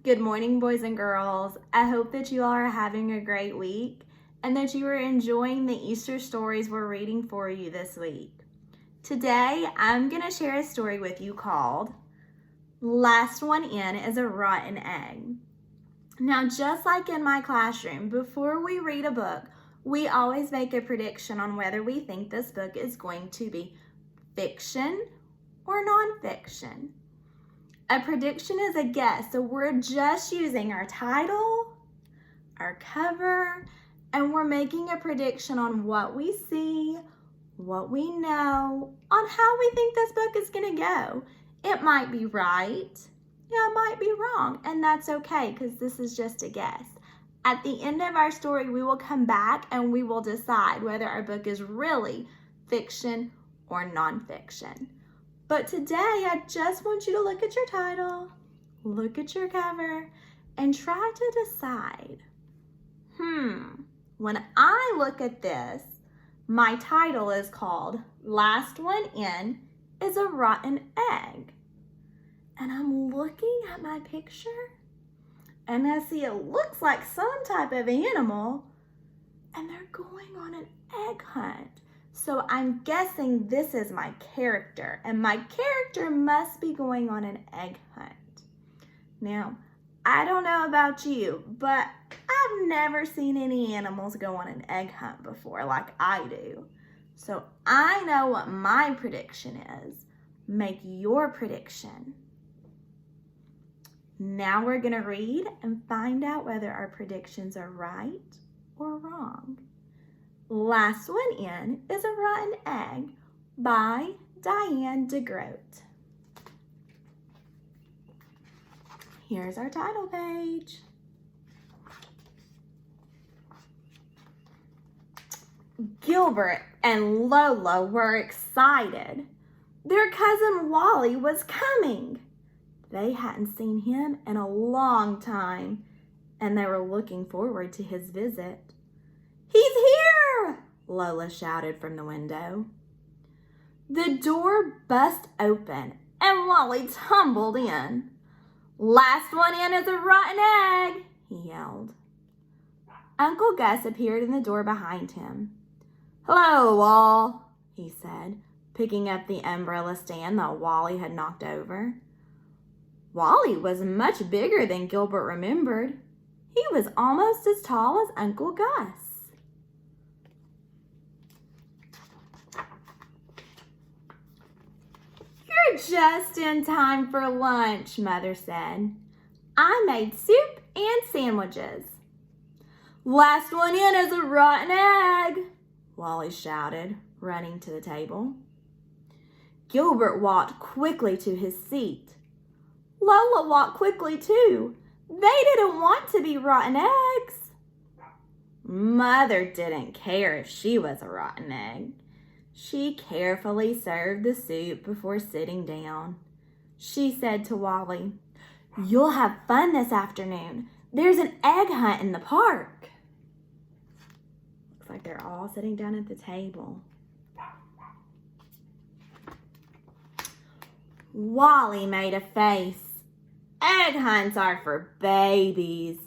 Good morning, boys and girls. I hope that you all are having a great week and that you are enjoying the Easter stories we're reading for you this week. Today, I'm going to share a story with you called Last One In is a Rotten Egg. Now, just like in my classroom, before we read a book, we always make a prediction on whether we think this book is going to be fiction or nonfiction. A prediction is a guess, so we're just using our title, our cover, and we're making a prediction on what we see, what we know, on how we think this book is going to go. It might be right, it might be wrong, and that's okay because this is just a guess. At the end of our story, we will come back and we will decide whether our book is really fiction or nonfiction. But today, I just want you to look at your title, look at your cover, and try to decide, when I look at this, my title is called Last One In is a Rotten Egg. And I'm looking at my picture, and I see it looks like some type of animal, and they're going on an egg hunt. So I'm guessing this is my character, and my character must be going on an egg hunt. Now, I don't know about you, but I've never seen any animals go on an egg hunt before like I do. So I know what my prediction is. Make your prediction. Now we're going to read and find out whether our predictions are right or wrong. Last One In is a Rotten Egg by Diane DeGroat. Here's our title page. Gilbert and Lola were excited. Their cousin Wally was coming. They hadn't seen him in a long time, and they were looking forward to his visit. "He's here!" Lola shouted from the window. The door burst open, and Wally tumbled in. "Last one in is a rotten egg," he yelled. Uncle Gus appeared in the door behind him. "Hello, Wall," he said, picking up the umbrella stand that Wally had knocked over. Wally was much bigger than Gilbert remembered. He was almost as tall as Uncle Gus. "You're just in time for lunch," Mother said. "I made soup and sandwiches." "Last one in is a rotten egg," Wally shouted, running to the table. Gilbert walked quickly to his seat. Lola walked quickly too. They didn't want to be rotten eggs. Mother didn't care if she was a rotten egg. She carefully served the soup before sitting down. She said to Wally, "You'll have fun this afternoon. There's an egg hunt in the park." Looks like they're all sitting down at the table. Wally made a face. "Egg hunts are for babies."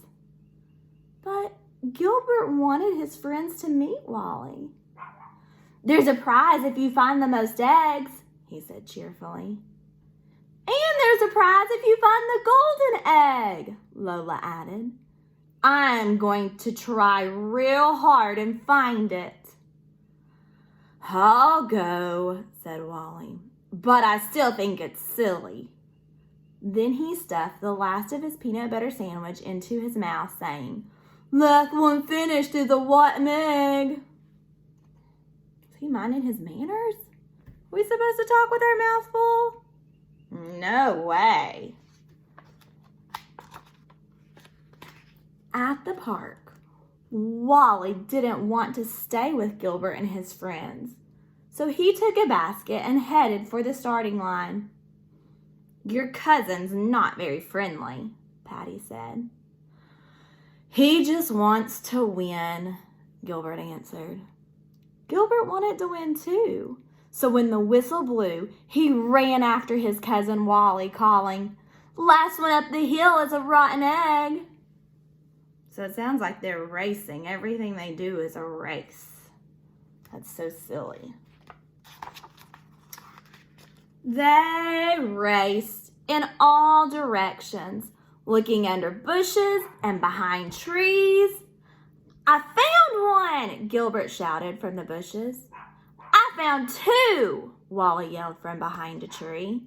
But Gilbert wanted his friends to meet Wally. "There's a prize if you find the most eggs," he said cheerfully. "And there's a prize if you find the golden egg," Lola added. "I'm going to try real hard and find it." "I'll go," said Wally, "but I still think it's silly." Then he stuffed the last of his peanut butter sandwich into his mouth, saying, "Last one finished is a rotten egg." Is he minding his manners? Are we supposed to talk with our mouth full? No way. At the park, Wally didn't want to stay with Gilbert and his friends, so he took a basket and headed for the starting line. "Your cousin's not very friendly," Patty said. "He just wants to win," Gilbert answered. Gilbert wanted to win too, so when the whistle blew, he ran after his cousin Wally, calling, Last one up the hill is a rotten egg. So it sounds like they're racing. Everything they do is a race. That's so silly. They raced in all directions, looking under bushes and behind trees. I found one, Gilbert shouted from the bushes. I found two, Wally yelled from behind a tree.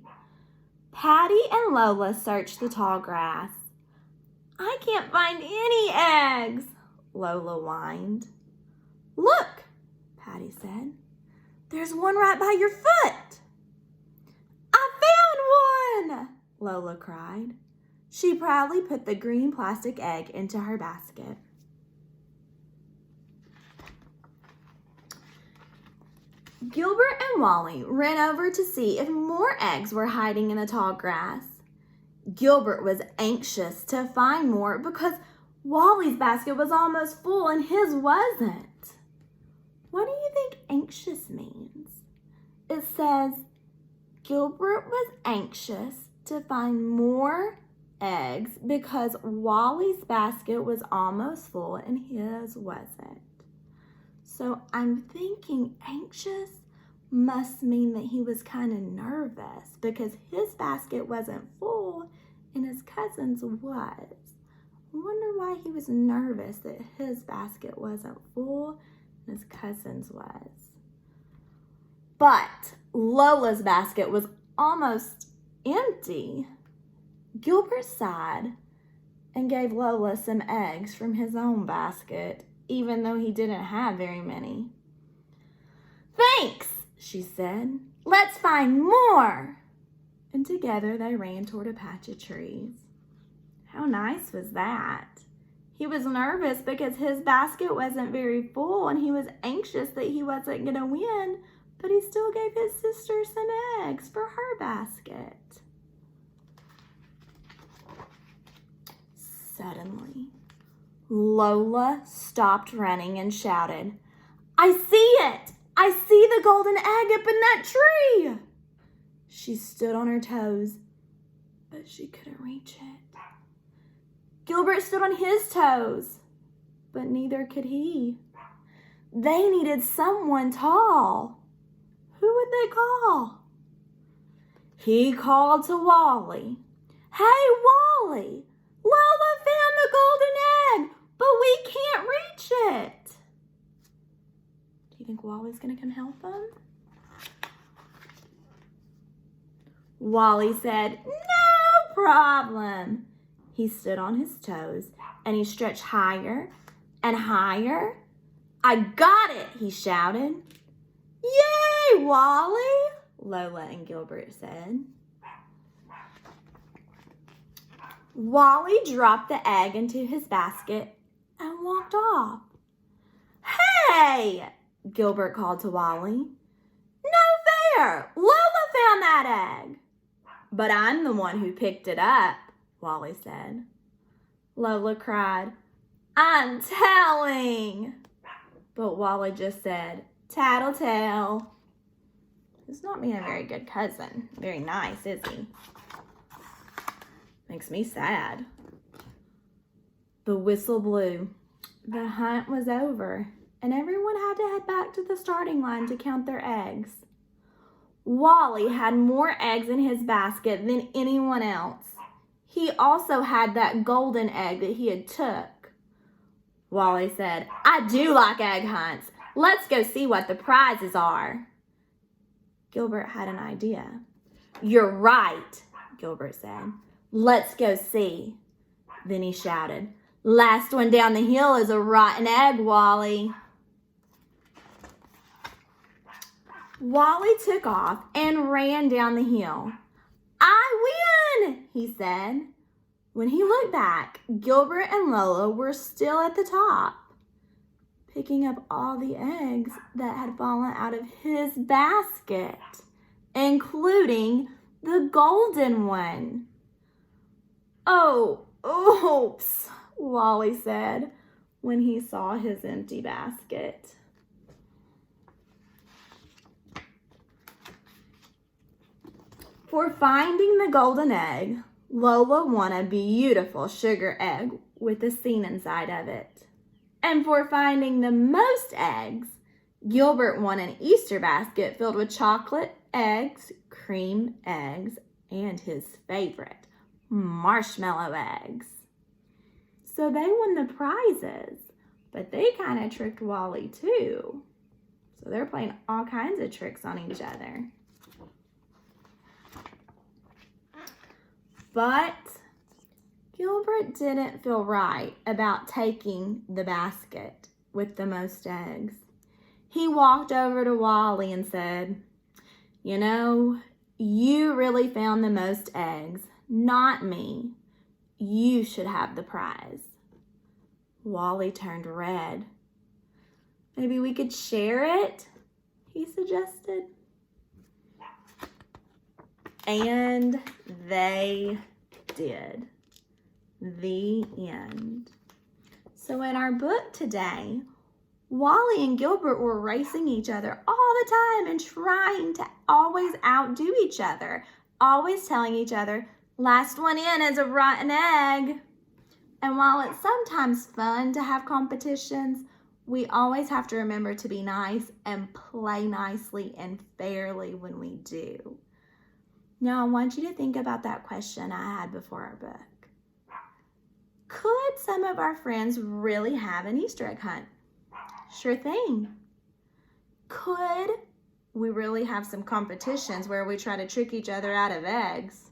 Patty and Lola searched the tall grass. I can't find any eggs, Lola whined. Look, Patty said. There's one right by your foot. I found one, Lola cried. She proudly put the green plastic egg into her basket. Gilbert and Wally ran over to see if more eggs were hiding in the tall grass. Gilbert was anxious to find more because Wally's basket was almost full and his wasn't. What do you think anxious means? It says Gilbert was anxious to find more eggs because Wally's basket was almost full and his wasn't. So I'm thinking anxious must mean that he was kind of nervous because his basket wasn't full and his cousin's was. I wonder why he was nervous that his basket wasn't full and his cousin's was. But Lola's basket was almost empty. Gilbert sighed and gave Lola some eggs from his own basket, even though he didn't have very many. Thanks, she said. Let's find more. And together they ran toward a patch of trees. How nice was that? He was nervous because his basket wasn't very full and he was anxious that he wasn't going to win, but he still gave his sister some eggs for her basket. Suddenly, Lola stopped running and shouted, I see it! I see the golden egg up in that tree! She stood on her toes, but she couldn't reach it. Gilbert stood on his toes, but neither could he. They needed someone tall. Who would they call? He called to Wally. Hey, Wally! Lola found the golden egg, but we can't reach it. Do you think Wally's going to come help him? Wally said, no problem. He stood on his toes and he stretched higher and higher. I got it, he shouted. Yay, Wally, Lola and Gilbert said. Wally dropped the egg into his basket and walked off. Hey, Gilbert called to Wally. No fair, Lola found that egg. But I'm the one who picked it up, Wally said. Lola cried, I'm telling. But Wally just said, tattletale. He's not being a very good cousin. Very nice, is he? Makes me sad. The whistle blew. The hunt was over, and everyone had to head back to the starting line to count their eggs. Wally had more eggs in his basket than anyone else. He also had that golden egg that he had took. Wally said, I do like egg hunts. Let's go see what the prizes are. Gilbert had an idea. You're right, Gilbert said. Let's go see. Then he shouted, last one down the hill is a rotten egg, Wally. Wally took off and ran down the hill. I win, he said. When he looked back, Gilbert and Lola were still at the top, picking up all the eggs that had fallen out of his basket, including the golden one. Oh, oops, Wally said when he saw his empty basket. For finding the golden egg, Lola won a beautiful sugar egg with a scene inside of it. And for finding the most eggs, Gilbert won an Easter basket filled with chocolate eggs, cream eggs, and his favorite, marshmallow eggs. So they won the prizes, but they kind of tricked Wally too. So they're playing all kinds of tricks on each other. But Gilbert didn't feel right about taking the basket with the most eggs. He walked over to Wally and said, "You know, you really found the most eggs, not me. You should have the prize." Wally turned red. "Maybe we could share it," he suggested. And they did. The end. So in our book today, Wally and Gilbert were racing each other all the time and trying to always outdo each other, always telling each other, "Last one in is a rotten egg." And while it's sometimes fun to have competitions, we always have to remember to be nice and play nicely and fairly when we do. Now, I want you to think about that question I had before our book. Could some of our friends really have an Easter egg hunt? Sure thing. Could we really have some competitions where we try to trick each other out of eggs?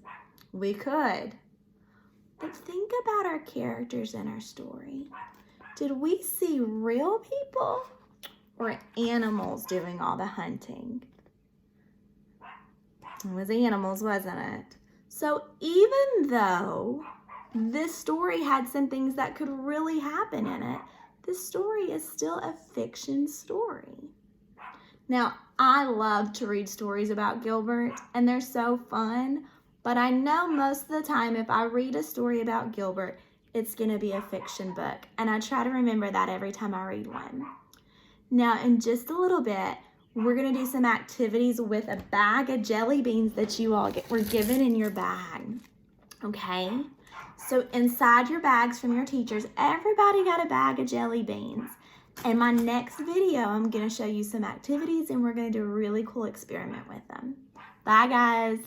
We could. But think about our characters in our story. Did we see real people or animals doing all the hunting? It was animals, wasn't it? So even though this story had some things that could really happen in it, this story is still a fiction story. Now, I love to read stories about Gilbert, and they're so fun, but I know most of the time if I read a story about Gilbert, it's going to be a fiction book, and I try to remember that every time I read one. Now, in just a little bit, we're going to do some activities with a bag of jelly beans that you all were given in your bag, okay? So inside your bags from your teachers, everybody got a bag of jelly beans. In my next video, I'm going to show you some activities and we're going to do a really cool experiment with them. Bye, guys.